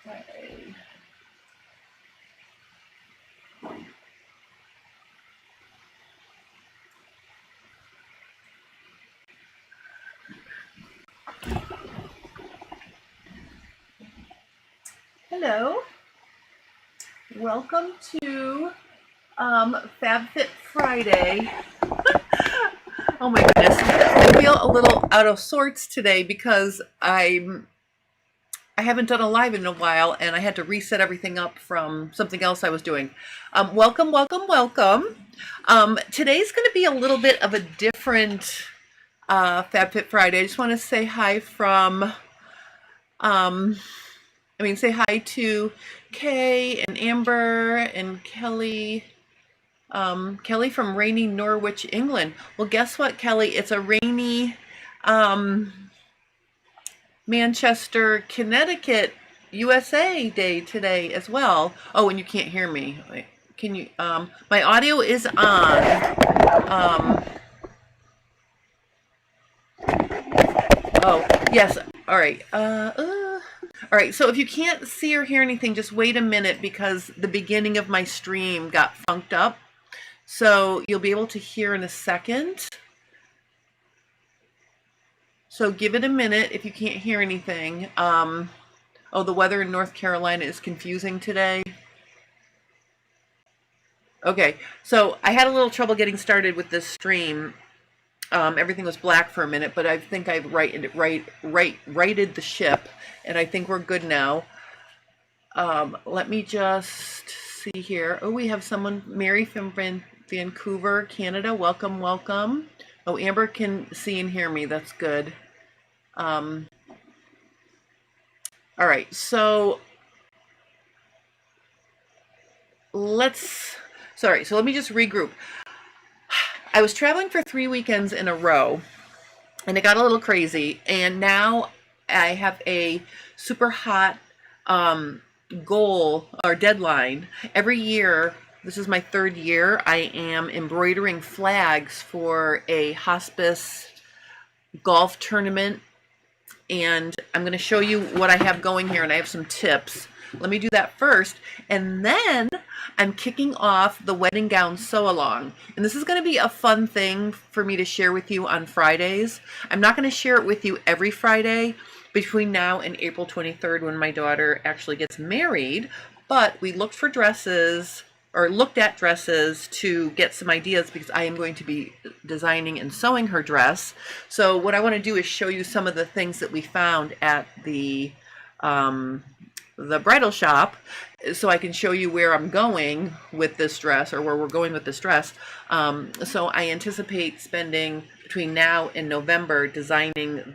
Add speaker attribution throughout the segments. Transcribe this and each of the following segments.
Speaker 1: Okay. Hello, welcome to Fab Fit Friday. Oh my goodness, I feel a little out of sorts today because I haven't done a live in a while and I had to reset everything up from something else I was doing. Welcome. Today's going to be a little bit of a different Fab Fit Friday. I just want to say hi from say hi to Kay and Amber and Kelly. Kelly from rainy Norwich, England. Well, guess what, Kelly? It's a rainy Manchester, Connecticut, USA day today as well. Oh, and you can't hear me. Wait, can you? My audio is on. Oh, yes. All right. All right, so if you can't see or hear anything, just wait a minute because the beginning of my stream got funked up. So you'll be able to hear in a second. So give it a minute if you can't hear anything. Oh, the weather in North Carolina is confusing today. Okay, so I had a little trouble getting started with this stream. Everything was black for a minute, but I think I've righted the ship, and I think we're good now. Let me just see here. Oh, we have someone, Mary from Vancouver, Canada. Welcome, welcome. Oh, Amber can see and hear me. That's good. All right, so let me just regroup. I was traveling for 3 weekends in a row, and it got a little crazy, and now I have a super hot goal or deadline. Every year, this is my 3rd year, I am embroidering flags for a hospice golf tournament, and I'm going to show you what I have going here, and I have some tips. Let me do that first, and then I'm kicking off the wedding gown sew along, and this is going to be a fun thing for me to share with you on Fridays. I'm not going to share it with you every Friday between now and April 23rd when my daughter actually gets married, but we looked for dresses, or looked at dresses to get some ideas because I am going to be designing and sewing her dress. So what I want to do is show you some of the things that we found at the bridal shop, so I can show you where I'm going with this dress, or where we're going with this dress. So I anticipate spending between now and November designing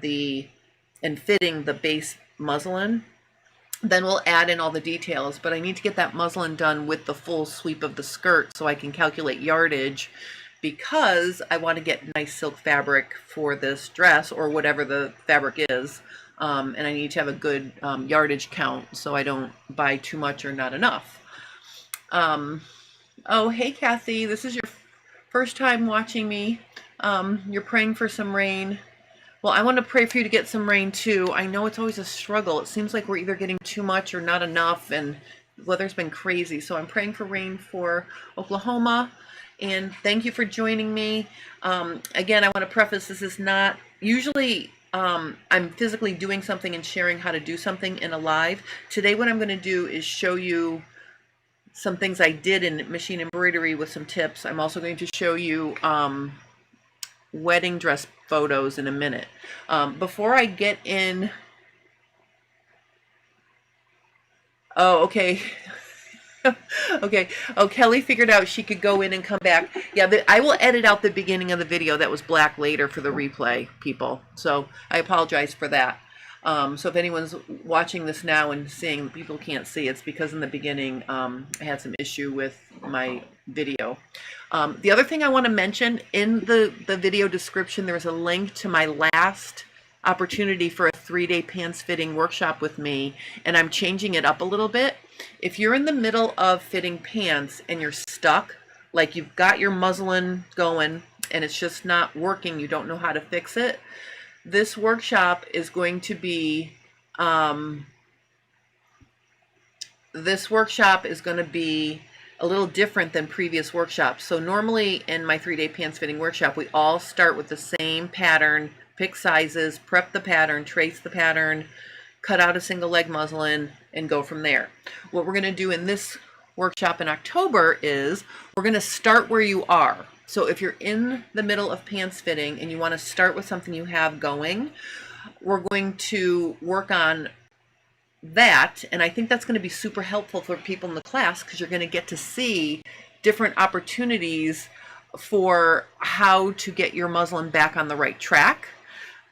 Speaker 1: and fitting the base muslin. Then we'll add in all the details, but I need to get that muslin done with the full sweep of the skirt so I can calculate yardage, because I want to get nice silk fabric for this dress, or whatever the fabric is. And I need to have a good yardage count so I don't buy too much or not enough. Oh, hey, Kathy, this is your first time watching me. You're praying for some rain. Well, I want to pray for you to get some rain too. I know it's always a struggle. It seems like we're either getting too much or not enough, and the weather's been crazy. So I'm praying for rain for Oklahoma, and thank you for joining me. Again, I want to preface, this is not usually I'm physically doing something and sharing how to do something in a live. Today what I'm going to do is show you some things I did in machine embroidery with some tips. I'm also going to show you wedding dress photos in a minute. Before I get in, oh, okay. Okay. Oh, Kelly figured out she could go in and come back. Yeah, I will edit out the beginning of the video that was black later for the replay, people. So I apologize for that. So if anyone's watching this now and seeing people can't see, it's because in the beginning I had some issue with my video. The other thing I want to mention, in the video description, there's a link to my last opportunity for a 3-day pants fitting workshop with me, and I'm changing it up a little bit. If you're in the middle of fitting pants and you're stuck, like you've got your muslin going and it's just not working, you don't know how to fix it, this workshop is going to be this workshop is going to be a little different than previous workshops. So normally in my 3-day pants fitting workshop, we all start with the same pattern, pick sizes, prep the pattern, trace the pattern, cut out a single leg muslin, and go from there. What we're going to do in this workshop in October is we're going to start where you are. So if you're in the middle of pants fitting and you want to start with something you have going, we're going to work on that, and I think that's going to be super helpful for people in the class because you're going to get to see different opportunities for how to get your muslin back on the right track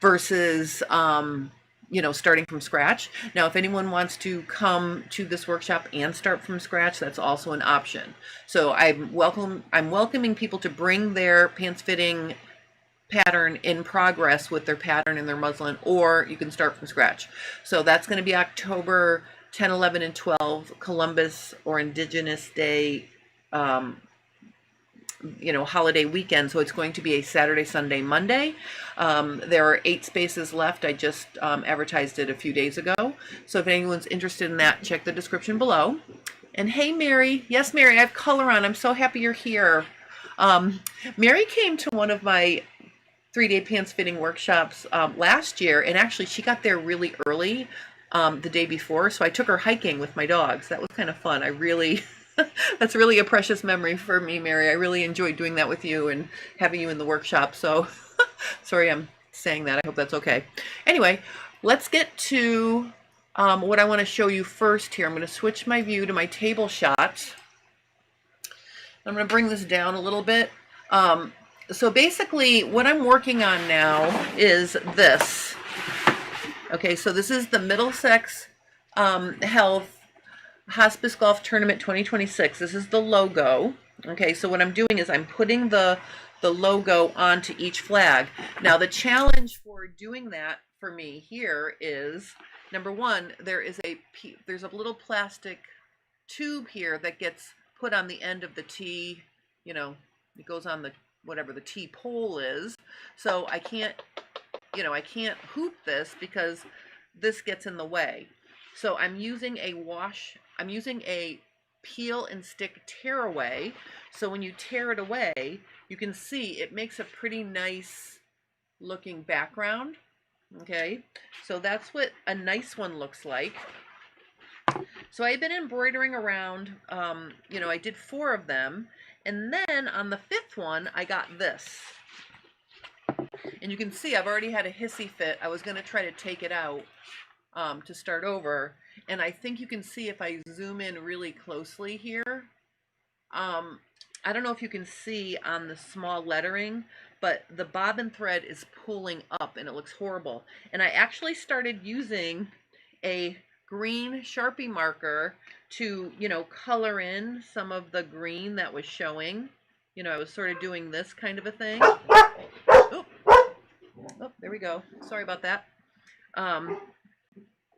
Speaker 1: versus you know, starting from scratch. Now, if anyone wants to come to this workshop and start from scratch, that's also an option. So I'm welcoming people to bring their pants fitting pattern in progress with their pattern and their muslin, or you can start from scratch. So that's going to be October 10, 11, and 12, Columbus or Indigenous Day, you know, holiday weekend. So it's going to be a Saturday, Sunday, Monday. There are 8 spaces left. I just advertised it a few days ago. So if anyone's interested in that, check the description below. And hey, Mary. Yes, Mary, I have color on. I'm so happy you're here. Mary came to one of my 3-day pants fitting workshops last year, and actually she got there really early the day before, so I took her hiking with my dogs. That was kind of fun. I really that's really a precious memory for me, Mary. I really enjoyed doing that with you and having you in the workshop. So sorry I'm saying that. I hope that's okay. Anyway, let's get to what I want to show you first here. I'm going to switch my view to my table shot. I'm going to bring this down a little bit. So basically what I'm working on now is this. Okay, so this is the Middlesex Health Hospice Golf Tournament 2026. This is the logo. Okay, so what I'm doing is I'm putting the logo onto each flag. Now the challenge for doing that for me here is, number one, there's a little plastic tube here that gets put on the end of the T, you know, it goes on the whatever the T pole is. So I can't, you know, I can't hoop this because this gets in the way. So I'm using a peel and stick tear away. So when you tear it away, you can see it makes a pretty nice looking background. Okay, so that's what a nice one looks like. So I've been embroidering around, you know, I did 4 of them. And then on the 5th one, I got this. And you can see I've already had a hissy fit. I was going to try to take it out to start over. And I think you can see if I zoom in really closely here. I don't know if you can see on the small lettering, but the bobbin thread is pulling up and it looks horrible. And I actually started using a green Sharpie marker to, you know, color in some of the green that was showing. You know, I was sort of doing this kind of a thing. Oh, there we go. Sorry about that.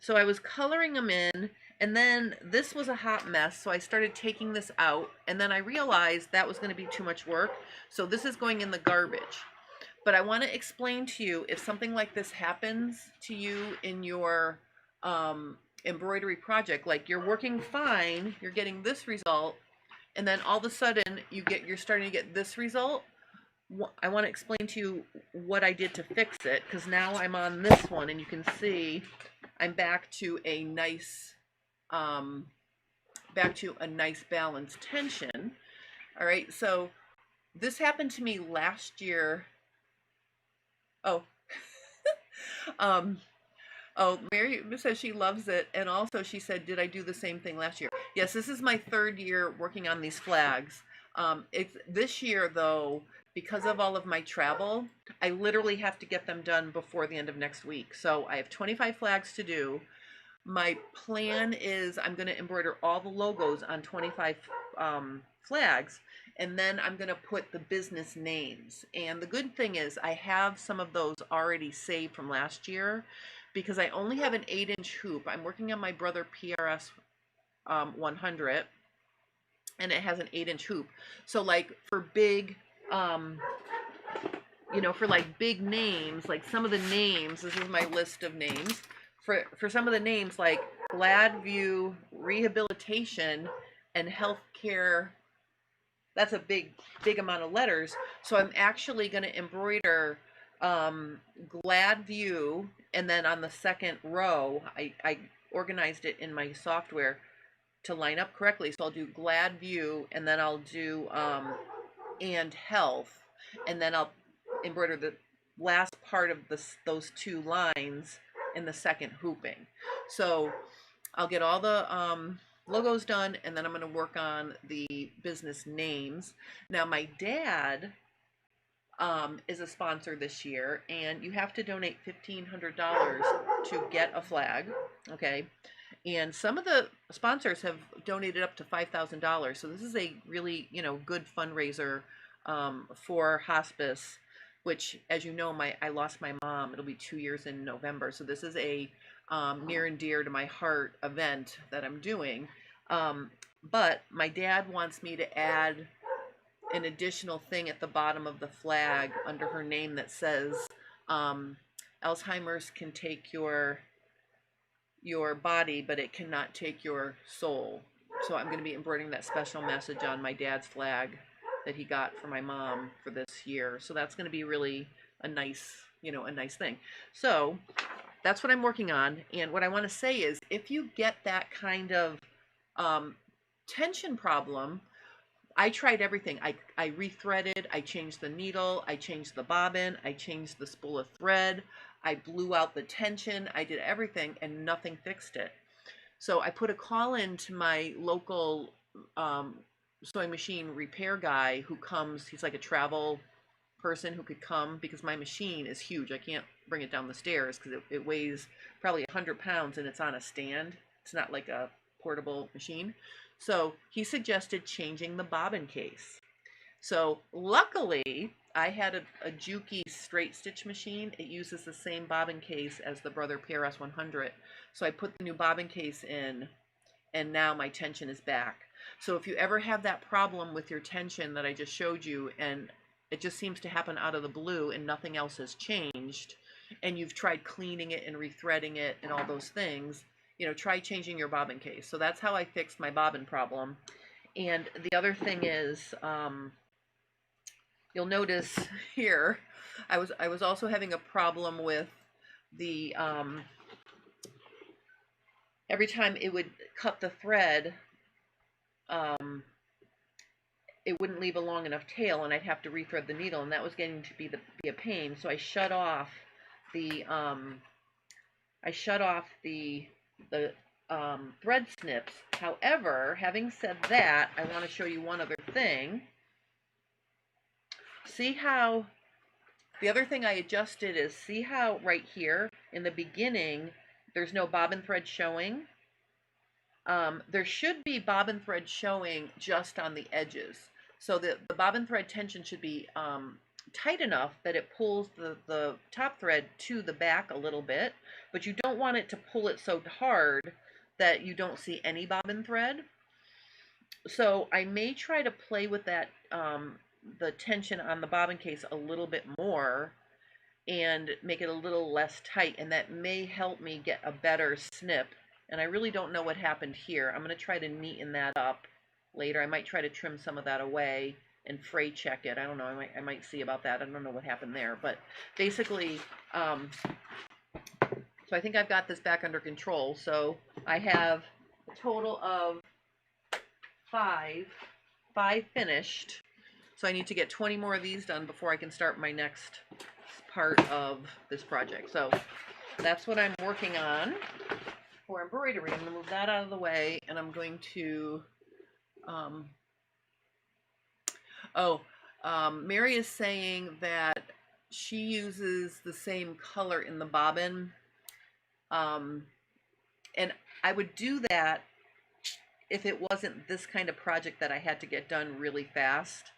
Speaker 1: So I was coloring them in, and then this was a hot mess, so I started taking this out, and then I realized that was going to be too much work, so this is going in the garbage. But I want to explain to you, if something like this happens to you in your embroidery project, like you're working fine, you're getting this result, and then all of a sudden you're starting to get this result. I want to explain to you what I did to fix it, because now I'm on this one and you can see I'm back to a nice balanced tension. All right, so this happened to me last year. Oh Oh, Mary says she loves it, and also she said, did I do the same thing last year? Yes, this is my 3rd year working on these flags. This year, though, because of all of my travel, I literally have to get them done before the end of next week. So I have 25 flags to do. My plan is I'm going to embroider all the logos on 25 flags, and then I'm going to put the business names. And the good thing is I have some of those already saved from last year, because I only have an 8-inch hoop. I'm working on my Brother PRS 100, and it has an 8-inch hoop. So like for big, you know, for like big names, like some of the names, this is my list of names. For some of the names like Gladview rehabilitation and healthcare. That's a big amount of letters. So I'm actually going to embroider glad view, and then on the second row, I organized it in my software to line up correctly. So I'll do glad view, and then I'll do and health, and then I'll embroider the last part of those two lines in the second hooping. So I'll get all the logos done, and then I'm going to work on the business names. Now, my dad is a sponsor this year, and you have to donate $1,500 to get a flag, okay? And some of the sponsors have donated up to $5,000. So this is a really, good fundraiser for hospice, which, as you know, I lost my mom. It'll be 2 years in November. So this is a near and dear to my heart event that I'm doing. But my dad wants me to add an additional thing at the bottom of the flag under her name that says, Alzheimer's can take your body, but it cannot take your soul. So I'm going to be embroidering that special message on my dad's flag that he got for my mom for this year. So that's going to be really a nice thing. So that's what I'm working on. And what I want to say is, if you get that kind of tension problem, I tried everything. I rethreaded, I changed the needle, I changed the bobbin, I changed the spool of thread, I blew out the tension, I did everything, and nothing fixed it. So I put a call in to my local sewing machine repair guy who comes. He's like a travel person who could come, because my machine is huge. I can't bring it down the stairs because it weighs probably 100 pounds and it's on a stand. It's not like a portable machine. So he suggested changing the bobbin case. So luckily, I had a Juki straight stitch machine. It uses the same bobbin case as the Brother PRS 100. So I put the new bobbin case in, and now my tension is back. So if you ever have that problem with your tension that I just showed you, and it just seems to happen out of the blue and nothing else has changed, and you've tried cleaning it and rethreading it and all those things, try changing your bobbin case. So that's how I fixed my bobbin problem. And the other thing is, you'll notice here, I was also having a problem with the, every time it would cut the thread, it wouldn't leave a long enough tail, and I'd have to rethread the needle, and that was getting to be a pain. So I shut off the thread snips. However, having said that, I want to show you one other thing. See how the other thing I adjusted is, see how right here in the beginning there's no bobbin thread showing? There should be bobbin thread showing just on the edges. So the bobbin thread tension should be tight enough that it pulls the top thread to the back a little bit, but you don't want it to pull it so hard that you don't see any bobbin thread. So I may try to play with that, the tension on the bobbin case a little bit more and make it a little less tight, and that may help me get a better snip. And I really don't know what happened here. I'm going to try to neaten that up later. I might try to trim some of that away and fray check it. I don't know. I might see about that. I don't know what happened there. But basically, so I think I've got this back under control. So I have a total of five finished. So I need to get 20 more of these done before I can start my next part of this project. So that's what I'm working on for embroidery. I'm going to move that out of the way, and I'm going to, Mary is saying that she uses the same color in the bobbin, and I would do that if it wasn't this kind of project that I had to get done really fast.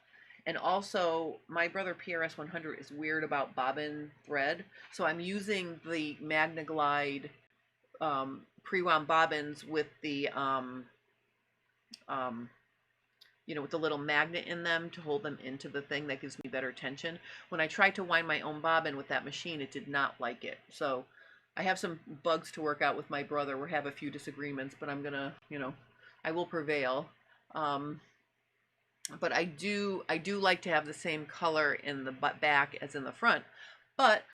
Speaker 1: And also, my Brother PRS 100 is weird about bobbin thread, so I'm using the Magna Glide pre-wound bobbins with the with the little magnet in them to hold them into the thing. That gives me better tension. When I tried to wind my own bobbin with that machine, it did not like it. So I have some bugs to work out with my brother. We have a few disagreements, but I'm gonna, I will prevail. Um, but I do like to have the same color in the back as in the front. But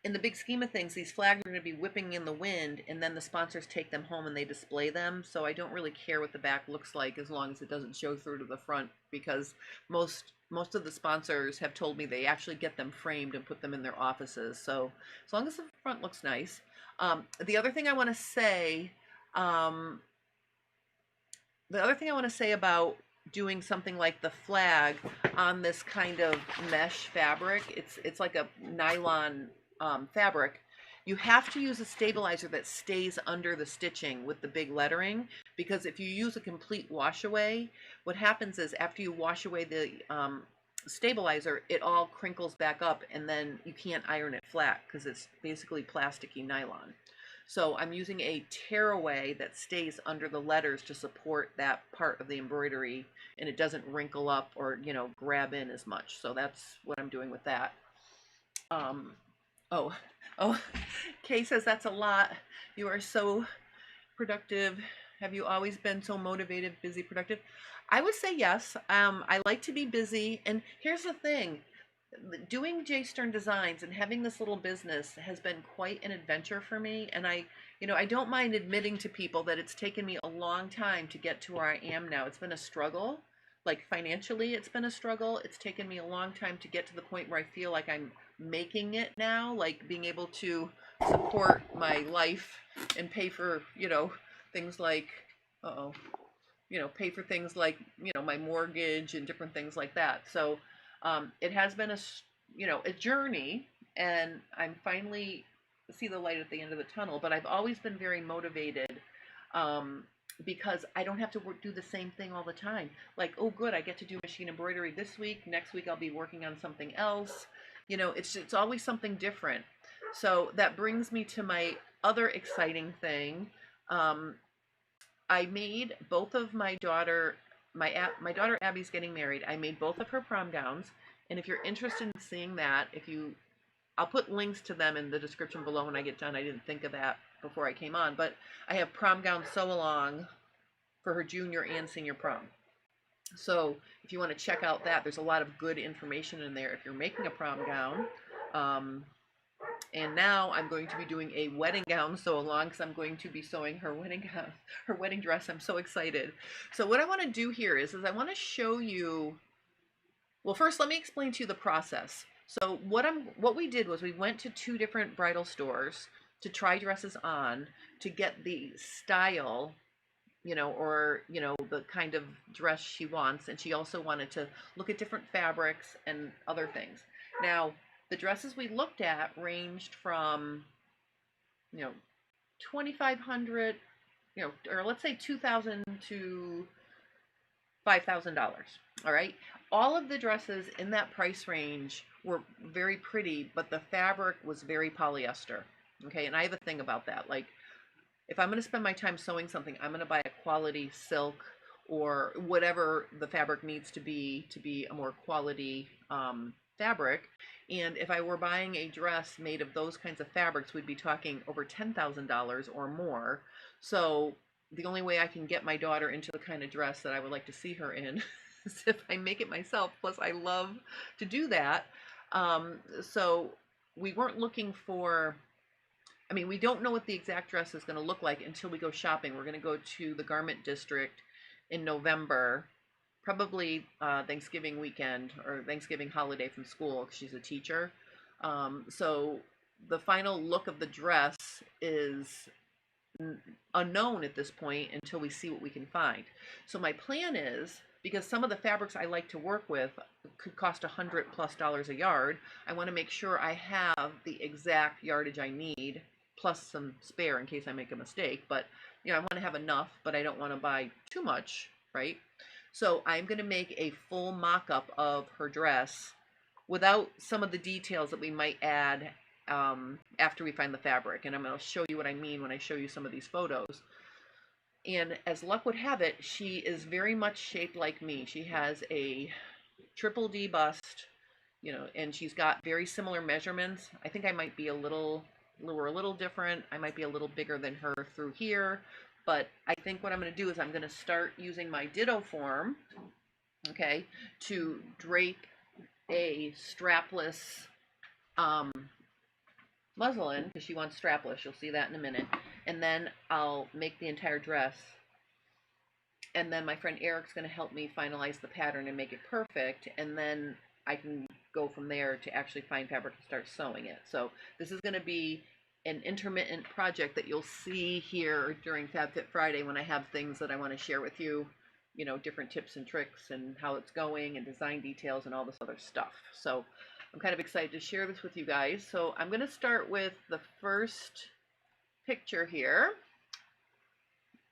Speaker 1: in the big scheme of things, these flags are going to be whipping in the wind, and then the sponsors take them home and they display them. So I don't really care what the back looks like as long as it doesn't show through to the front, because most of the sponsors have told me they actually get them framed and put them in their offices. So as long as the front looks nice. The other thing I want to say, um, about doing something like the flag on this kind of mesh fabric, it's like a nylon fabric. You have to use a stabilizer that stays under the stitching with the big lettering, because if you use a complete wash away, what happens is after you wash away the stabilizer, it all crinkles back up, and then you can't iron it flat because it's basically plasticky nylon. So I'm using a tearaway that stays under the letters to support that part of the embroidery, and it doesn't wrinkle up or, grab in as much. So that's what I'm doing with that. Um, oh, oh, Kay says that's a lot. You are so productive. Have you always been so motivated, busy, productive? I would say yes. I like to be busy. And here's the thing. Doing J Stern Designs and having this little business has been quite an adventure for me. And I don't mind admitting to people that it's taken me a long time to get to where I am now. It's been a struggle. Like financially, it's been a struggle. It's taken me a long time to get to the point where I feel like I'm making it now, like being able to support my life and pay for, things like, pay for things like, my mortgage and different things like that. So it has been a journey, and I'm finally see the light at the end of the tunnel, but I've always been very motivated, because I don't have to do the same thing all the time. Like, oh, good, I get to do machine embroidery this week. Next week I'll be working on something else. It's always something different. So that brings me to my other exciting thing. I made both of my daughter Abby's getting married. I made both of her prom gowns, and if you're interested in seeing that, I'll put links to them in the description below when I get done. I didn't think of that before I came on, but I have prom gown sew along for her junior and senior prom. So if you want to check out that, there's a lot of good information in there if you're making a prom gown. And now I'm going to be doing a wedding gown sew along, because I'm going to be sewing her wedding gown, her wedding dress. I'm so excited. So what I want to do here is I want to show you. Well, first let me explain to you the process. So what we did was we went to 2 different bridal stores to try dresses on to get the style, or the kind of dress she wants, and she also wanted to look at different fabrics and other things. Now, the dresses we looked at ranged from, $2,500, or let's say $2,000 to $5,000. All right. All of the dresses in that price range were very pretty, but the fabric was very polyester. Okay. And I have a thing about that. Like, if I'm going to spend my time sewing something, I'm going to buy a quality silk or whatever the fabric needs to be a more quality fabric. And if I were buying a dress made of those kinds of fabrics, we'd be talking over $10,000 or more. So the only way I can get my daughter into the kind of dress that I would like to see her in is if I make it myself. Plus, I love to do that. So we weren't looking for, we don't know what the exact dress is going to look like until we go shopping. We're going to go to the garment district in November, probably Thanksgiving weekend or Thanksgiving holiday from school, because she's a teacher. So the final look of the dress is unknown at this point until we see what we can find. So my plan is, because some of the fabrics I like to work with could cost $100+ a yard, I want to make sure I have the exact yardage I need, plus some spare in case I make a mistake. But I want to have enough, but I don't want to buy too much, right? So I'm going to make a full mock-up of her dress without some of the details that we might add after we find the fabric. And I'm going to show you what I mean when I show you some of these photos. And as luck would have it, she is very much shaped like me. She has a triple D bust, and she's got very similar measurements. I think I might be a little we're a little different. I might be a little bigger than her through here, but I think what I'm going to do is I'm going to start using my ditto form, okay, to drape a strapless muslin, because she wants strapless. You'll see that in a minute. And then I'll make the entire dress. And then my friend Eric's going to help me finalize the pattern and make it perfect. And then I can go from there to actually find fabric and start sewing it. So this is going to be an intermittent project that you'll see here during Fab Fit Friday when I have things that I want to share with you, you know, different tips and tricks and how it's going and design details and all this other stuff. So I'm kind of excited to share this with you guys. So I'm going to start with the first picture here.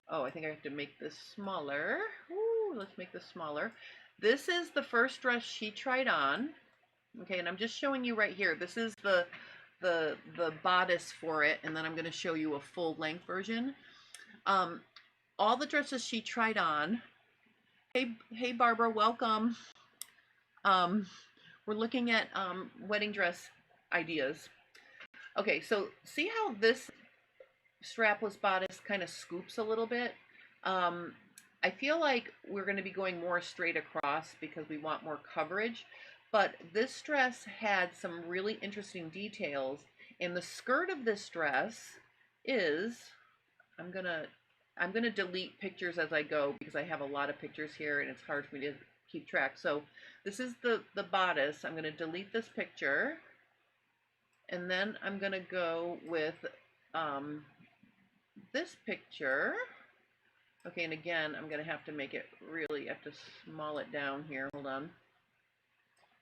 Speaker 1: Oh, I think I have to make this smaller. Ooh, let's make this smaller. This is the first dress she tried on. Okay, and I'm just showing you right here. This is the bodice for it, and then I'm going to show you a full length version. All the dresses she tried on. Hey Barbara, welcome. We're looking at wedding dress ideas. Okay, so see how this strapless bodice kind of scoops a little bit? I feel like we're going to be going more straight across because we want more coverage, but this dress had some really interesting details, and the skirt of this dress is, I'm gonna delete pictures as I go because I have a lot of pictures here and it's hard for me to keep track. So this is the bodice. I'm going to delete this picture, and then I'm going to go with this picture. Okay, and again, I'm going to have to make it really, I have to small it down here. Hold on.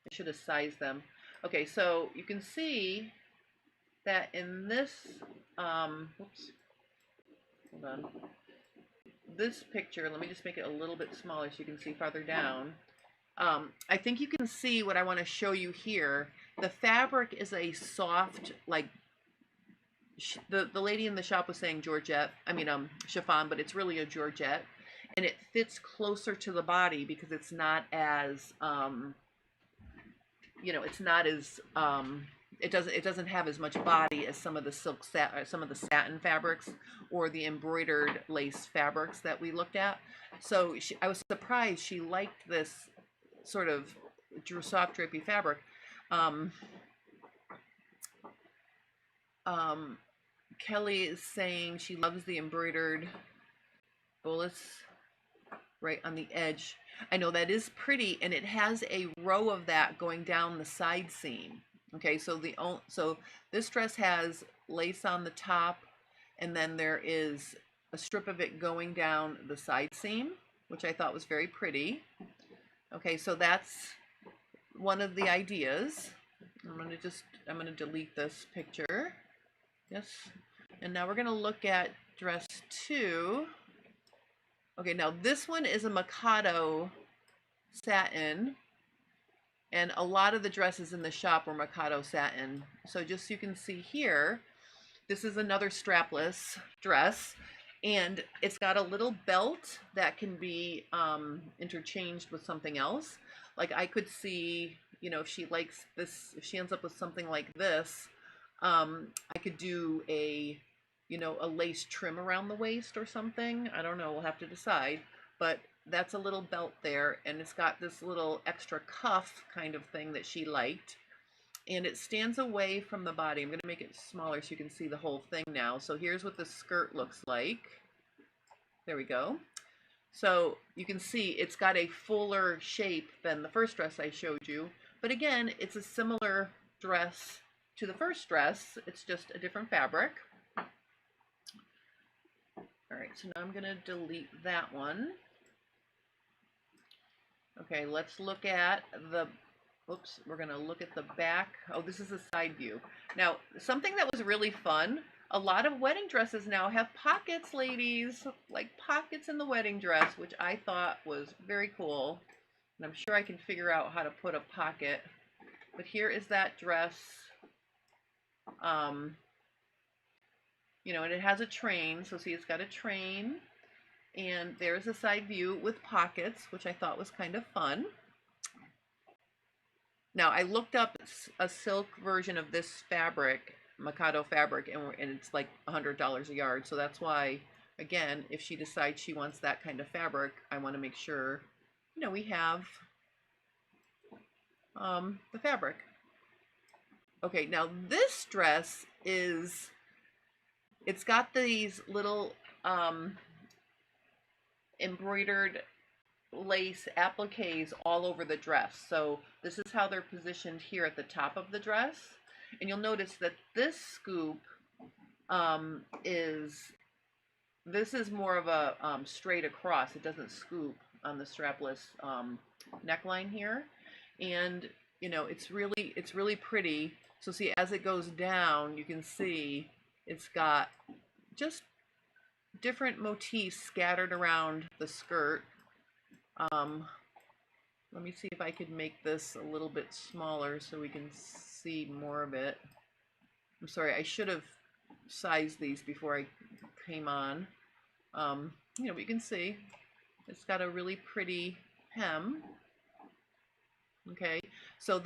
Speaker 1: I should have sized them. Okay, so you can see that in this, whoops, hold on. This picture, let me just make it a little bit smaller so you can see farther down. I think you can see what I want to show you here. The fabric is a soft, like, the lady in the shop was saying Georgette, chiffon, but it's really a Georgette, and it fits closer to the body because it's not as, it's not as, it doesn't have as much body as some of the satin fabrics or the embroidered lace fabrics that we looked at. So I was surprised she liked this sort of soft drapey fabric. Kelly is saying she loves the embroidered bullets right on the edge. I know that is pretty, and it has a row of that going down the side seam. Okay, so this dress has lace on the top, and then there is a strip of it going down the side seam, which I thought was very pretty. Okay, so that's one of the ideas. I'm gonna delete this picture. Yes, and now we're gonna look at dress 2. Okay, now this one is a Mikado satin, and a lot of the dresses in the shop were Mikado satin. So just so you can see here, this is another strapless dress, and it's got a little belt that can be interchanged with something else. Like I could see, if she likes this, if she ends up with something like this, I could do a lace trim around the waist or something. I don't know, we'll have to decide, but that's a little belt there, and it's got this little extra cuff kind of thing that she liked, and it stands away from the body. I'm going to make it smaller so you can see the whole thing now. So here's what the skirt looks like. There we go. So you can see it's got a fuller shape than the first dress I showed you, but again, it's a similar dress to the first dress. It's just a different fabric. All right, so now I'm going to delete that one. Okay, let's look at we're going to look at the back. Oh, this is a side view. Now, something that was really fun, a lot of wedding dresses now have pockets, ladies, like pockets in the wedding dress, which I thought was very cool. And I'm sure I can figure out how to put a pocket. But here is that dress. And it has a train, so see, it's got a train, and there's a side view with pockets, which I thought was kind of fun. Now, I looked up a silk version of this fabric Mikado fabric, and it's like $100 a yard. So that's why, again, if she decides she wants that kind of fabric, I want to make sure, you know, we have the fabric. Okay, now this dress is, it's got these little embroidered lace appliques all over the dress. So this is how they're positioned here at the top of the dress. And you'll notice that this scoop this is more of a straight across. It doesn't scoop on the strapless neckline here. And you know, it's really pretty. So see, as it goes down, you can see it's got just different motifs scattered around the skirt. Let me see if I could make this a little bit smaller so we can see more of it. I'm sorry, I should have sized these before I came on. You know, but you can see it's got a really pretty hem. Okay, so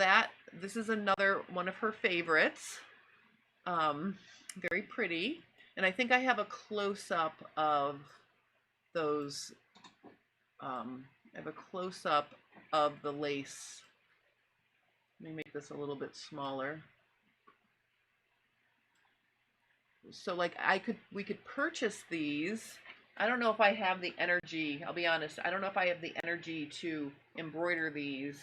Speaker 1: this is another one of her favorites. Very pretty. And I think I have a close-up of those. I have a close-up of the lace. Let me make this a little bit smaller. So like we could purchase these. I don't know if I have the energy, I'll be honest, I don't know if I have the energy to embroider these,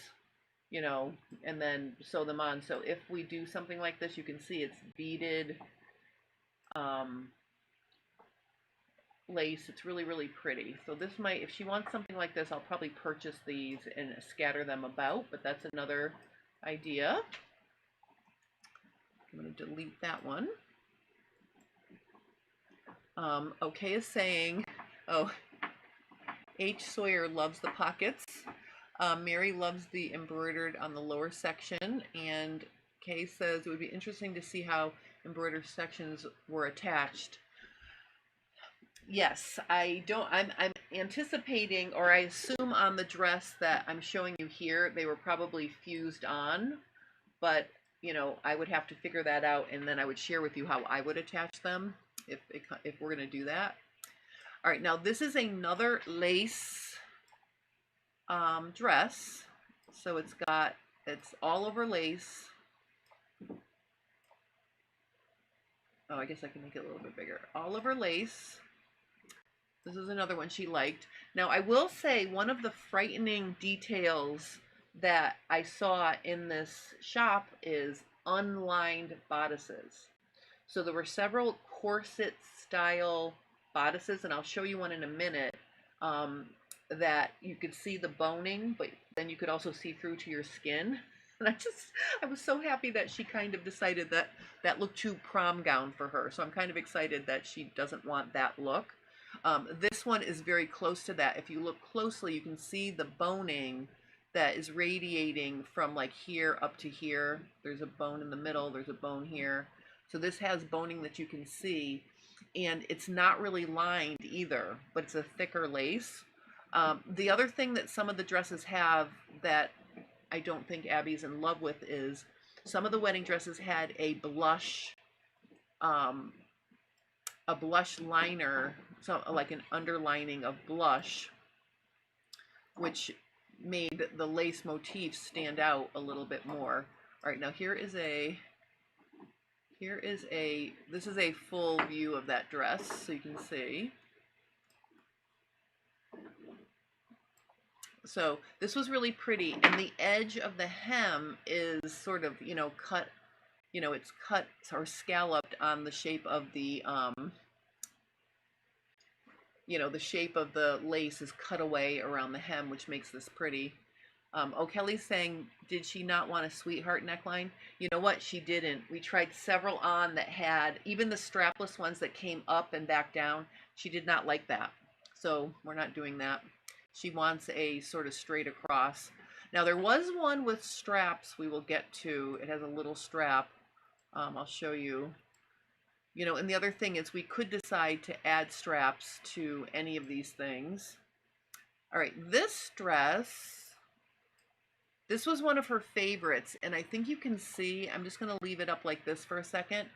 Speaker 1: you know, and then sew them on. So if we do something like this, you can see it's beaded lace. It's really pretty. So this might, if she wants something like this, I'll probably purchase these and scatter them about, but that's another idea. I'm going to delete that one. Okay is saying, oh, H. Sawyer loves the pockets. Mary loves the embroidered on the lower section, and Kay says it would be interesting to see how embroidered sections were attached. Yes, I'm anticipating, or I assume on the dress that I'm showing you here, they were probably fused on, but you know, I would have to figure that out, and then I would share with you how I would attach them if we're going to do that. All right, now this is another lace dress. So it's all over lace. Oh, I guess I can make it a little bit bigger. All over lace. This is another one she liked. Now, I will say one of the frightening details that I saw in this shop is unlined bodices. So there were several corset style bodices, and I'll show you one in a minute, that you could see the boning, but then you could also see through to your skin. And I was so happy that she kind of decided that that looked too prom gown for her. So I'm kind of excited that she doesn't want that look. This one is very close to that. If you look closely, you can see the boning that is radiating from like here up to here. There's a bone in the middle, there's a bone here. So this has boning that you can see, and it's not really lined either, but it's a thicker lace. The other thing that some of the dresses have that I don't think Abby's in love with is some of the wedding dresses had a blush liner, so like an underlining of blush, which made the lace motif stand out a little bit more. All right, now this is a full view of that dress, so you can see. So this was really pretty, and the edge of the hem is sort of, you know, cut, you know, it's cut or scalloped on the shape of the, you know, the shape of the lace is cut away around the hem, which makes this pretty. Kelly's saying, did she not want a sweetheart neckline? You know what? She didn't. We tried several on that had, even the strapless ones that came up and back down, she did not like that. So we're not doing that. She wants a sort of straight across. Now there was one with straps we will get to. It has a little strap. I'll show you. You know, and the other thing is we could decide to add straps to any of these things. All right, this dress, this was one of her favorites, and I think you can see, I'm just going to leave it up like this for a second.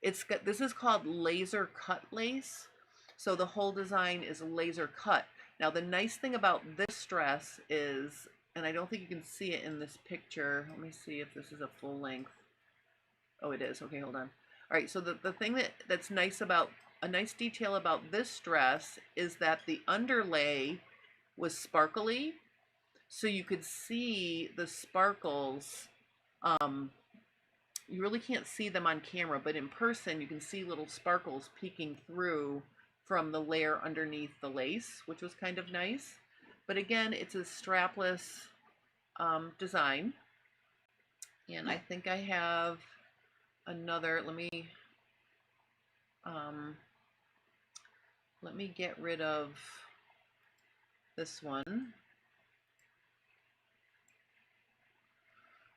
Speaker 1: this is called laser cut lace. So the whole design is laser cut. Now the nice thing about this dress is, and I don't think you can see it in this picture. Let me see if this is a full length. Oh, it is. Okay, hold on. All right, so the thing that's nice about, a nice detail about this dress is that the underlay was sparkly. So you could see the sparkles. You really can't see them on camera, but in person you can see little sparkles peeking through from the layer underneath the lace, which was kind of nice. But again, it's a strapless design. And I think I have another, let me get rid of this one.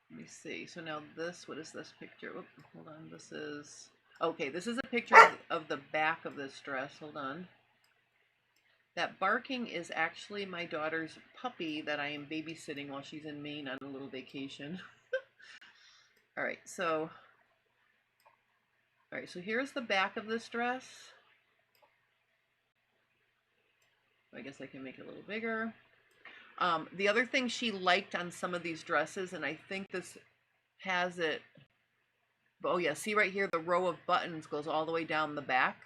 Speaker 1: Let me see. So now this, what is this picture? Oop, hold on. This is, okay, this is a picture of the back of this dress. Hold on. That barking is actually my daughter's puppy that I am babysitting while she's in Maine on a little vacation. All right, so here's the back of this dress. I guess I can make it a little bigger. The other thing she liked on some of these dresses, and I think this has it, oh yeah, see right here, the row of buttons goes all the way down the back.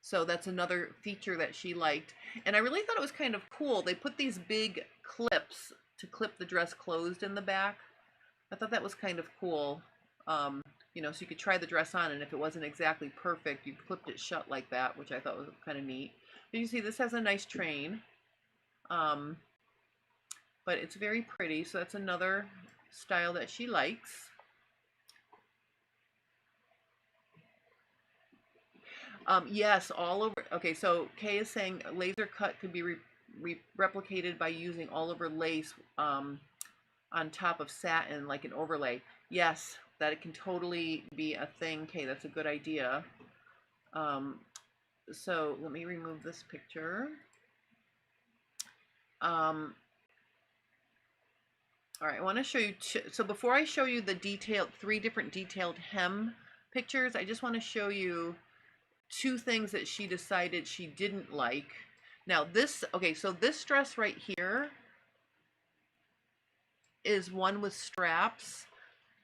Speaker 1: So that's another feature that she liked. And I really thought it was kind of cool. They put these big clips to clip the dress closed in the back. I thought that was kind of cool. You know, so you could try the dress on, and if it wasn't exactly perfect, you clipped it shut like that, which I thought was kind of neat. But you see, this has a nice train. But it's very pretty, so that's another style that she likes. Yes, all over. Okay, so Kay is saying laser cut could be replicated by using all over lace on top of satin, like an overlay. Yes, that it can totally be a thing, Kay. That's a good idea. So let me remove this picture. All right, I want to show you so before I show you the three different detailed hem pictures, I just want to show you two things that she decided she didn't like. Now this, okay, so this dress right here is one with straps.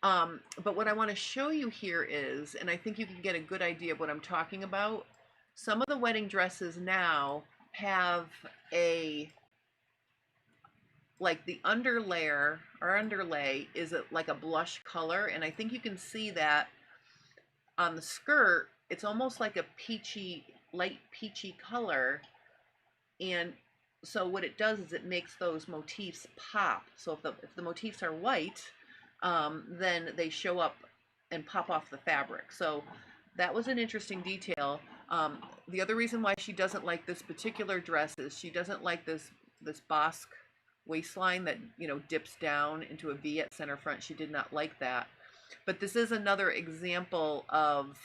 Speaker 1: But what I want to show you here is, and I think you can get a good idea of what I'm talking about, some of the wedding dresses now have like the underlayer or underlay is like a blush color, and I think you can see that on the skirt. It's almost like a light peachy color, and so what it does is it makes those motifs pop. So if the motifs are white, then they show up and pop off the fabric. So that was an interesting detail. The other reason why she doesn't like this particular dress is she doesn't like this Bosque waistline that, you know, dips down into a V at center front. She did not like that. But this is another example of,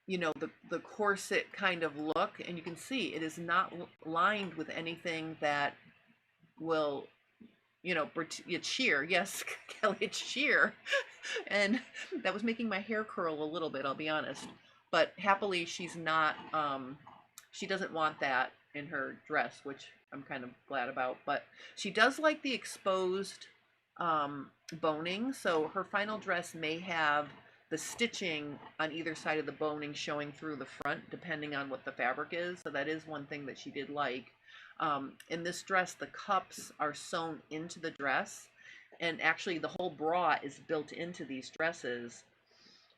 Speaker 1: you know, the corset kind of look, and you can see it is not lined with anything that will, you know, it's sheer. Yes, Kelly, it's sheer. And that was making my hair curl a little bit, I'll be honest. But happily, she's not, she doesn't want that in her dress, which I'm kind of glad about. But she does like the exposed boning. So her final dress may have the stitching on either side of the boning showing through the front, depending on what the fabric is. So that is one thing that she did like. In this dress, the cups are sewn into the dress, and actually the whole bra is built into these dresses.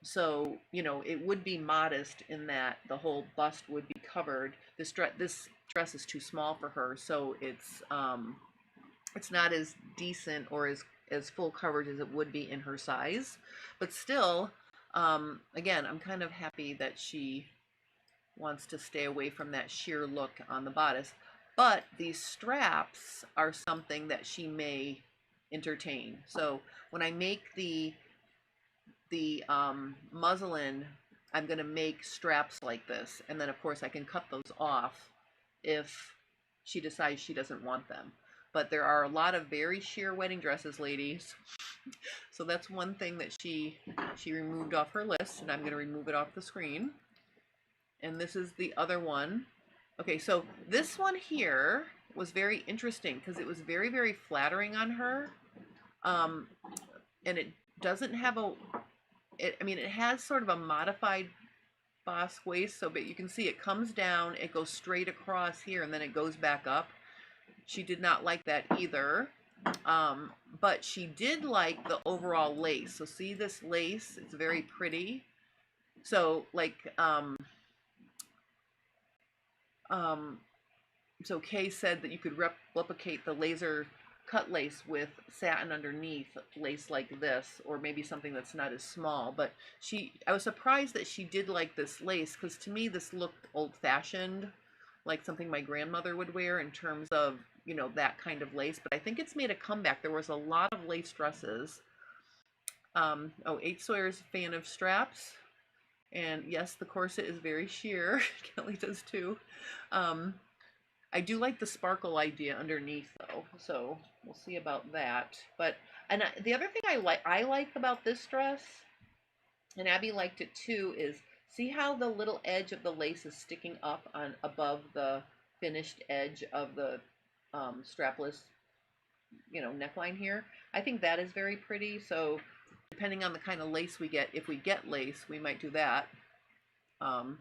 Speaker 1: So, you know, it would be modest in that the whole bust would be covered. This dress is too small for her, so it's not as decent or as full coverage as it would be in her size. But still, again, I'm kind of happy that she wants to stay away from that sheer look on the bodice. But these straps are something that she may entertain. So when I make the muslin, I'm going to make straps like this, and then of course I can cut those off if she decides she doesn't want them. But there are a lot of very sheer wedding dresses, ladies. So that's one thing that she removed off her list, and I'm going to remove it off the screen. And this is the other one. Okay, so this one here was very interesting because it was very, very flattering on her. And it doesn't have I mean, it has sort of a modified boss waist, so but you can see it comes down, it goes straight across here, and then it goes back up. She did not like that either. But she did like the overall lace. So see this lace? It's very pretty. So like, so Kay said that you could replicate the laser cut lace with satin underneath, lace like this, or maybe something that's not as small. But I was surprised that she did like this lace, because to me this looked old-fashioned, like something my grandmother would wear in terms of, you know, that kind of lace. But I think it's made a comeback. There was a lot of lace dresses. Oh, 8 Sawyer's a fan of straps. And yes, the corset is very sheer. Kelly does too. I do like the sparkle idea underneath though, so we'll see about that. But the other thing I like about this dress, and Abby liked it too, is see how the little edge of the lace is sticking up on above the finished edge of the strapless, you know, neckline here. I think that is very pretty. So depending on the kind of lace we get, if we get lace, we might do that. All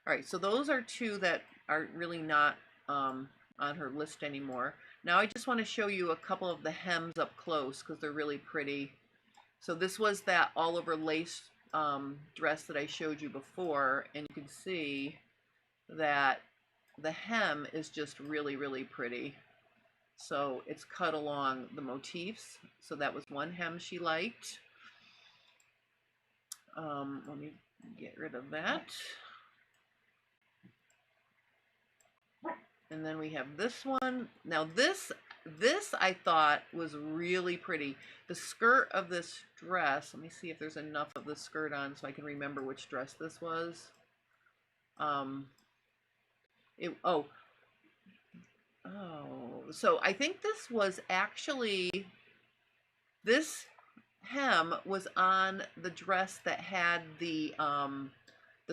Speaker 1: right, so those are two that are really not on her list anymore. Now I just want to show you a couple of the hems up close because they're really pretty. So this was that all over lace dress that I showed you before, and you can see that the hem is just really, really pretty. So it's cut along the motifs. So that was one hem she liked. Let me get rid of that. And then we have this one. Now this I thought was really pretty. The skirt of this dress, let me see if there's enough of the skirt on so I can remember which dress this was. So I think this was actually, this hem was on the dress that had the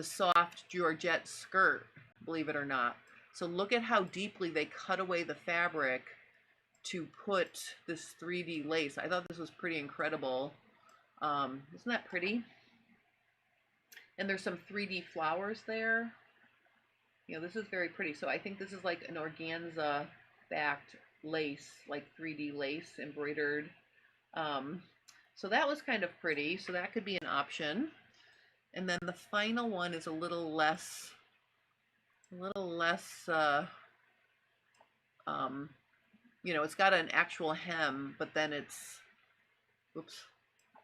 Speaker 1: soft georgette skirt, believe it or not. So look at how deeply they cut away the fabric to put this 3D lace. I thought this was pretty incredible. Isn't that pretty? And there's some 3D flowers there. You know, this is very pretty. So I think this is like an organza backed lace, like 3D lace embroidered. So that was kind of pretty. So that could be an option. And then the final one is a little less, you know, it's got an actual hem, but then it's, oops,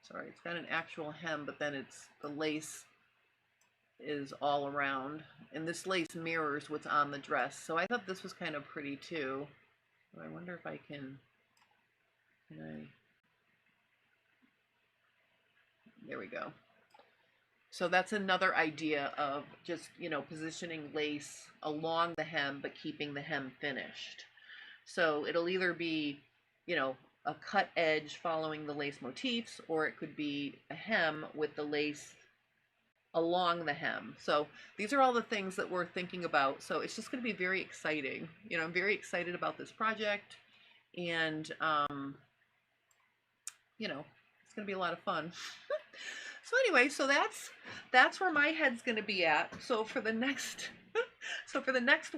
Speaker 1: sorry, it's got an actual hem, but then the lace is all around, and this lace mirrors what's on the dress. So I thought this was kind of pretty too. I wonder if I can there we go. So that's another idea of just, you know, positioning lace along the hem, but keeping the hem finished. So it'll either be, you know, a cut edge following the lace motifs, or it could be a hem with the lace along the hem. So these are all the things that we're thinking about. So it's just going to be very exciting. You know, I'm very excited about this project, and, you know, it's going to be a lot of fun. So anyway, so that's where my head's going to be at. So for the next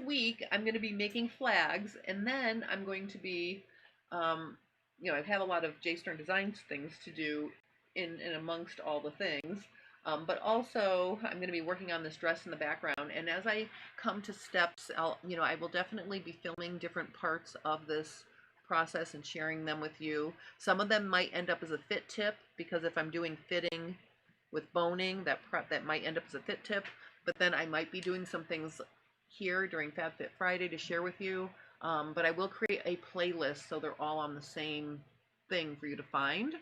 Speaker 1: week, I'm going to be making flags, and then I'm going to be, you know, I've had a lot of J Stern Designs things to do in amongst all the things, but also I'm going to be working on this dress in the background. And as I come to steps, you know, I will definitely be filming different parts of this process and sharing them with you. Some of them might end up as a fit tip, because if I'm doing fitting with boning, that might end up as a fit tip. But then I might be doing some things here during Fab Fit Friday to share with you. But I will create a playlist so they're all on the same thing for you to find.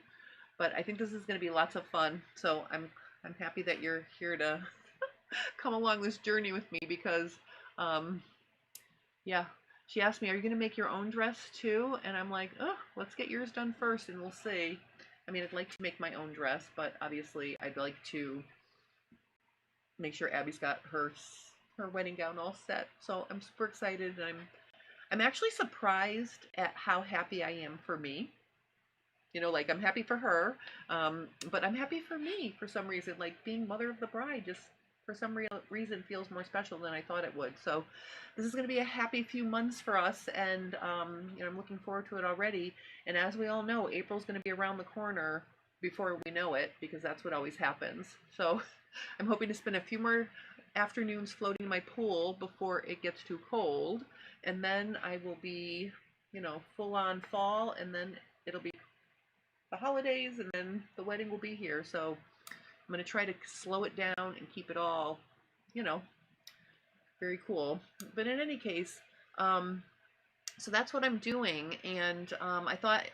Speaker 1: But I think this is going to be lots of fun. So I'm happy that you're here to come along this journey with me, because yeah, she asked me, are you going to make your own dress too? And I'm like, oh, let's get yours done first and we'll see. I mean, I'd like to make my own dress, but obviously I'd like to make sure Abby's got her wedding gown all set. So I'm super excited, and I'm actually surprised at how happy I am for me. You know, like I'm happy for her, but I'm happy for me for some reason. Like being mother of the bride just for some real reason feels more special than I thought it would. So this is going to be a happy few months for us, and you know, I'm looking forward to it already. And as we all know, April's going to be around the corner before we know it, because that's what always happens. So I'm hoping to spend a few more afternoons floating in my pool before it gets too cold, and then I will be, you know, full on fall, and then it'll be the holidays, and then the wedding will be here. So I'm going to try to slow it down and keep it all, you know, very cool. But in any case, so that's what I'm doing. And I thought,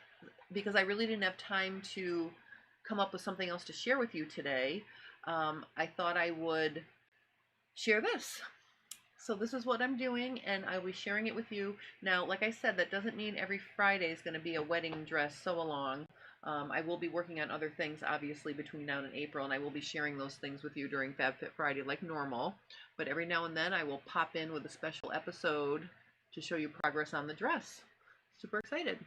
Speaker 1: because I really didn't have time to come up with something else to share with you today, I thought I would share this. So this is what I'm doing, and I'll be sharing it with you. Now, like I said, that doesn't mean every Friday is going to be a wedding dress sew-along. I will be working on other things, obviously, between now and April, and I will be sharing those things with you during Fab Fit Friday like normal. But every now and then I will pop in with a special episode to show you progress on the dress. Super excited.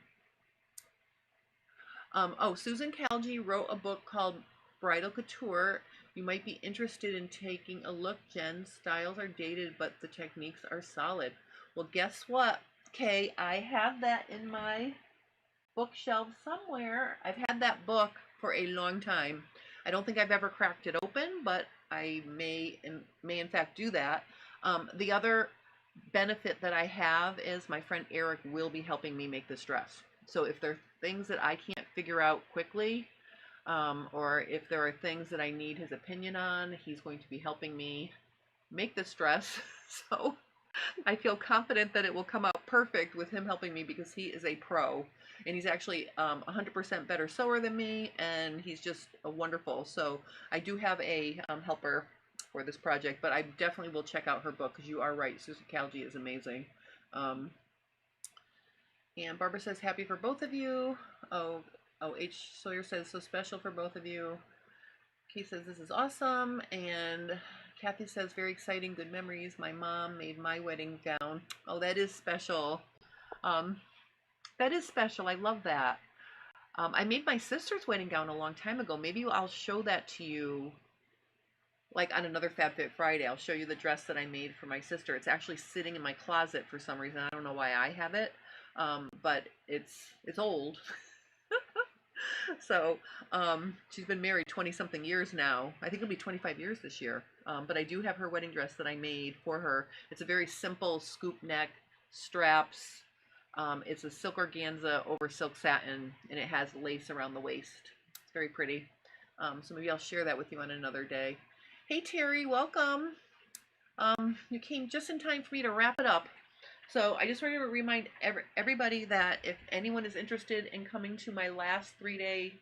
Speaker 1: Oh, Susan Kalgi wrote a book called Bridal Couture. You might be interested in taking a look, Jen. Styles are dated, but the techniques are solid. Well, guess what, Kay? I have that in my bookshelf somewhere. I've had that book for a long time. I don't think I've ever cracked it open, but I may in fact do that. The other benefit that I have is my friend Eric will be helping me make this dress. So if there are things that I can't figure out quickly, or if there are things that I need his opinion on, he's going to be helping me make this dress. So I feel confident that it will come out perfect with him helping me, because he is a pro, and he's actually 100% better sewer than me, and he's just wonderful. So I do have a helper for this project, but I definitely will check out her book, because you are right, Susan Kalgi is amazing. And Barbara says, happy for both of you. Oh, H. Sawyer says, so special for both of you. Keith says, this is awesome. And Kathy says, very exciting, good memories. My mom made my wedding gown. Oh, that is special. That is special. I love that. I made my sister's wedding gown a long time ago. Maybe I'll show that to you, like on another Fab Fit Friday. I'll show you the dress that I made for my sister. It's actually sitting in my closet for some reason. I don't know why I have it, but it's old. So she's been married 20-something years now. I think it'll be 25 years this year. But I do have her wedding dress that I made for her. It's a very simple scoop neck, straps. It's a silk organza over silk satin, and it has lace around the waist. It's very pretty. So maybe I'll share that with you on another day. Hey Terry, welcome. You came just in time for me to wrap it up. So I just wanted to remind everybody that if anyone is interested in coming to my last 3-day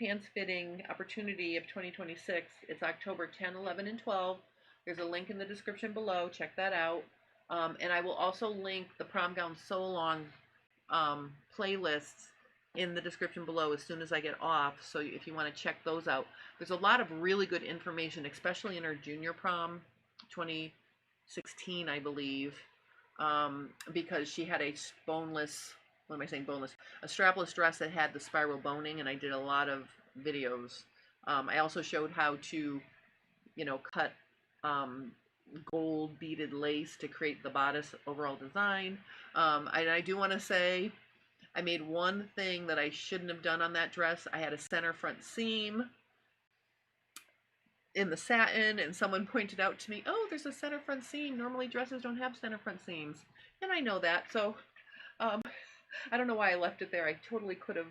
Speaker 1: pants fitting opportunity of 2026, it's October 10, 11, and 12. There's a link in the description below. Check that out. And I will also link the prom gown sew along playlists in the description below as soon as I get off. So if you want to check those out, there's a lot of really good information, especially in our junior prom 2016, I believe. Because she had a boneless, what am I saying, boneless, a strapless dress that had the spiral boning, and I did a lot of videos. I also showed how to, you know, cut gold beaded lace to create the bodice overall design. And I do want to say, I made one thing that I shouldn't have done on that dress. I had a center front seam in the satin, and someone pointed out to me, oh, there's a center front seam. Normally dresses don't have center front seams. And I know that, so I don't know why I left it there. I totally could have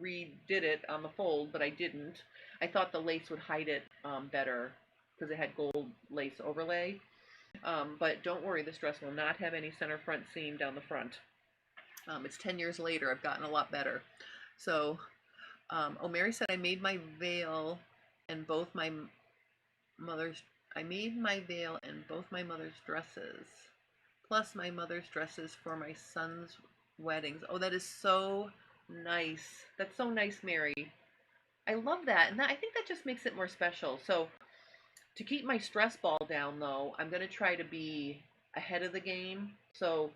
Speaker 1: redid it on the fold, but I didn't. I thought the lace would hide it better because it had gold lace overlay. But don't worry, this dress will not have any center front seam down the front. It's 10 years later. I've gotten a lot better. So, oh, Mary said, I made my veil and both my mother's, I made my veil and both my mother's dresses. plus my mother's dresses for my son's weddings. Oh, that is so nice. That's so nice, Mary. I love that. And I think that just makes it more special. So to keep my stress ball down, though, I'm going to try to be ahead of the game. So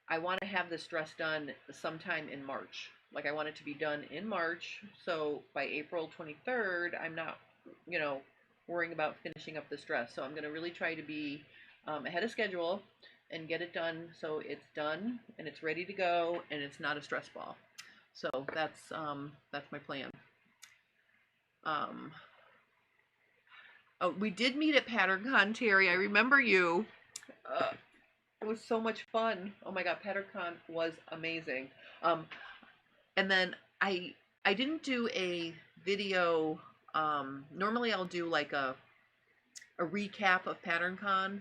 Speaker 1: I want to have this dress done sometime in March. Like I want it to be done in March. So by April 23rd, I'm not, worrying about finishing up this dress. So I'm going to really try to be ahead of schedule and get it done so it's done and it's ready to go and it's not a stress ball. So that's my plan. Oh, we did meet at PatternCon, Terry. I remember you. It was so much fun. Oh my God, PatternCon was amazing. And then I didn't do a video. Normally I'll do like a recap of PatternCon.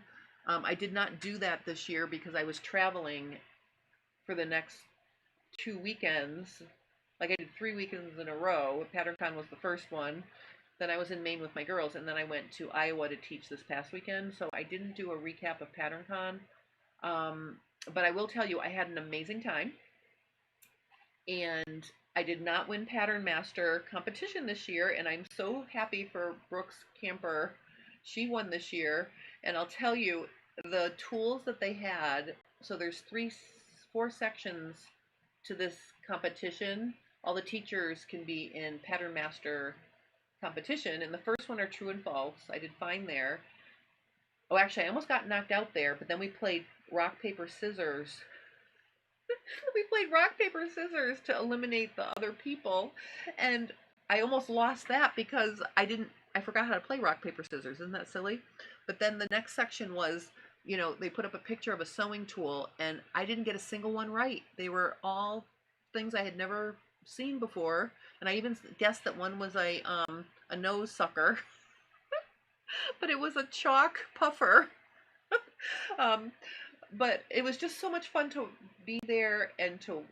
Speaker 1: I did not do that this year because I was traveling for the next 2 weekends. Like I did 3 weekends in a row. PatternCon was the first one. Then I was in Maine with my girls, and then I went to Iowa to teach this past weekend. So I didn't do a recap of PatternCon. But I will tell you, I had an amazing time. And I did not win Pattern Master competition this year, and I'm so happy for Brooks Camper. She won this year, and I'll tell you, the tools that they had, so there's 4 sections to this competition. All the teachers can be in Pattern Master competition, and the first one are true and false. I did fine there. Oh, actually, I almost got knocked out there, but then we played rock, paper, scissors. We played rock, paper, scissors to eliminate the other people, and I almost lost that because I forgot how to play rock, paper, scissors. Isn't that silly? But then the next section was, they put up a picture of a sewing tool, and I didn't get a single one right. They were all things I had never seen before, and I even guessed that one was a nose sucker, but it was a chalk puffer. But it was just so much fun to be there and to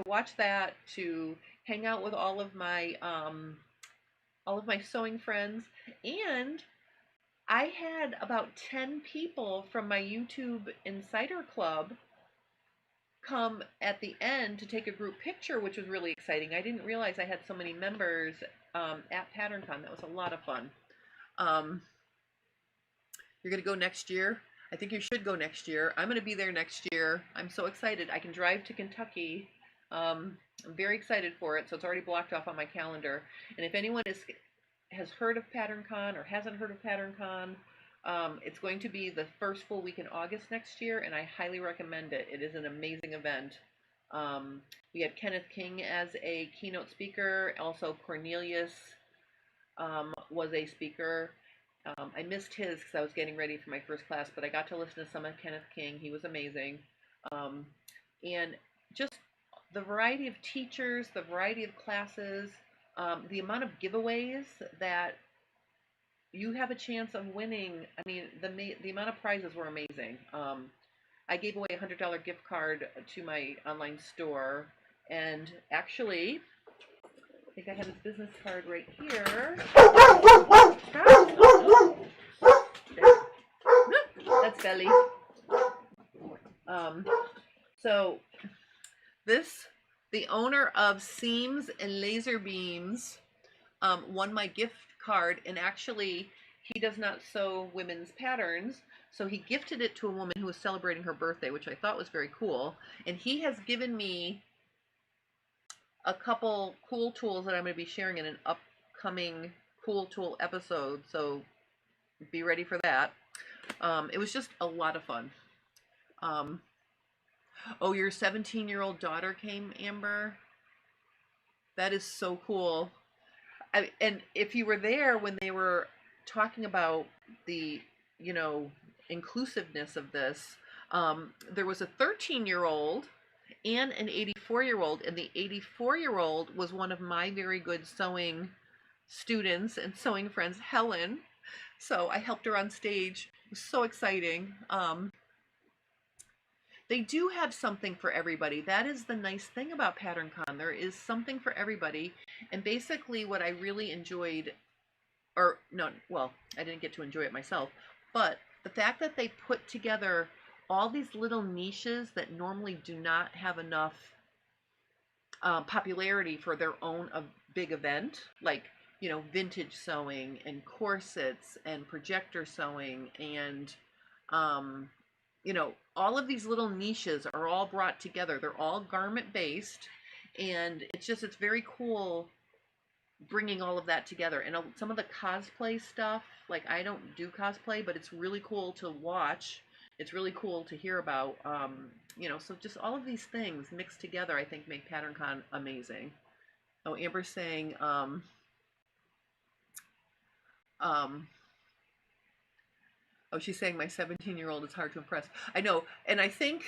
Speaker 1: watch that, to hang out with all of my sewing friends, and I had about 10 people from my YouTube Insider Club come at the end to take a group picture, which was really exciting. I didn't realize I had so many members at PatternCon. That was a lot of fun. You're going to go next year? I think you should go next year. I'm going to be there next year. I'm so excited. I can drive to Kentucky. I'm very excited for it, so it's already blocked off on my calendar. And if anyone has heard of PatternCon or hasn't heard of PatternCon, it's going to be the first full week in August next year, and I highly recommend it. It is an amazing event. We had Kenneth King as a keynote speaker. Also, Cornelius was a speaker. I missed his because I was getting ready for my first class, but I got to listen to some of Kenneth King. He was amazing. And just the variety of teachers, the variety of classes, the amount of giveaways that you have a chance of winning. I mean, the amount of prizes were amazing. I gave away a $100 gift card to my online store, and actually, I think I have his business card right here. That's Belly. So the owner of Seams and Laser Beams won my gift card, and actually he does not sew women's patterns, so he gifted it to a woman who was celebrating her birthday, which I thought was very cool. And he has given me a couple cool tools that I'm going to be sharing in an upcoming cool tool episode, so be ready for that. It was just a lot of fun. Oh, your 17-year-old daughter came, Amber? That is so cool. And if you were there when they were talking about the, inclusiveness of this, there was a 13-year-old and an 84-year-old, and the 84-year-old was one of my very good sewing students and sewing friends, Helen. So I helped her on stage. It was so exciting. They do have something for everybody. That is the nice thing about PatternCon. There is something for everybody. And basically what I really enjoyed, I didn't get to enjoy it myself, but the fact that they put together all these little niches that normally do not have enough popularity for their own big event, like, you know, vintage sewing and corsets and projector sewing and, you know, all of these little niches are all brought together. They're all garment based, and it's very cool bringing all of that together. And some of the cosplay stuff, like, I don't do cosplay, but it's really cool to watch. It's really cool to hear about. You know, so just all of these things mixed together, I think, make PatternCon amazing. Oh, Amber's saying, oh, she's saying my 17-year-old is hard to impress. I know, and I think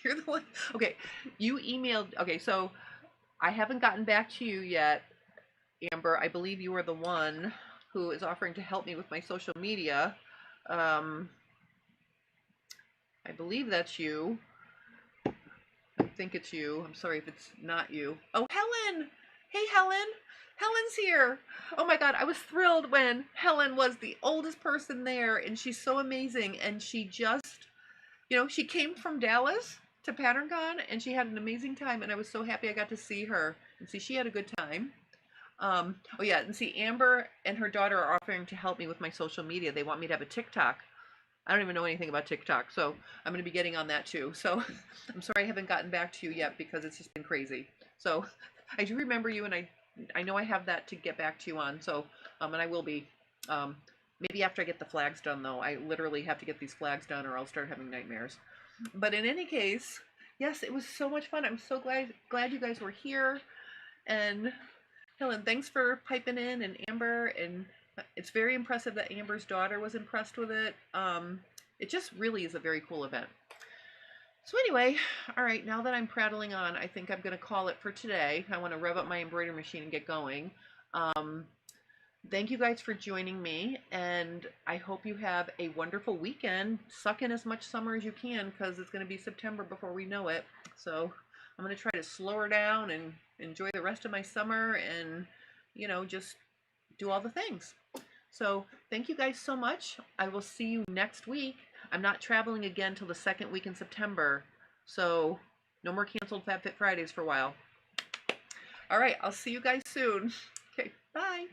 Speaker 1: you're the one. Okay, you emailed. Okay, so I haven't gotten back to you yet, Amber. I believe you are the one who is offering to help me with my social media. I believe that's you. I think it's you. I'm sorry if it's not you. Oh, Helen! Hey, Helen! Helen's here! Oh my God, I was thrilled when Helen was the oldest person there, and she's so amazing. And she just, you know, she came from Dallas to PatternCon, and she had an amazing time, and I was so happy I got to see her. And see, she had a good time. Oh yeah, and see, Amber and her daughter are offering to help me with my social media. They want me to have a TikTok. I don't even know anything about TikTok, so I'm going to be getting on that too. So I'm sorry I haven't gotten back to you yet because it's just been crazy. So I do remember you, and I know I have that to get back to you on. So and I will be. Maybe after I get the flags done, though. I literally have to get these flags done, or I'll start having nightmares. But in any case, yes, it was so much fun. I'm so glad you guys were here. And Helen, thanks for piping in, and Amber, and it's very impressive that Amber's daughter was impressed with it. It just really is a very cool event. So anyway, all right, now that I'm prattling on, I think I'm going to call it for today. I want to rev up my embroidery machine and get going. Thank you guys for joining me, and I hope you have a wonderful weekend. Suck in as much summer as you can, because it's going to be September before we know it. So I'm going to try to slow her down and enjoy the rest of my summer and, you know, just do all the things. So thank you guys so much. I will see you next week. I'm not traveling again till the second week in September. So no more canceled Fab Fit Fridays for a while. All right, I'll see you guys soon. Okay, bye.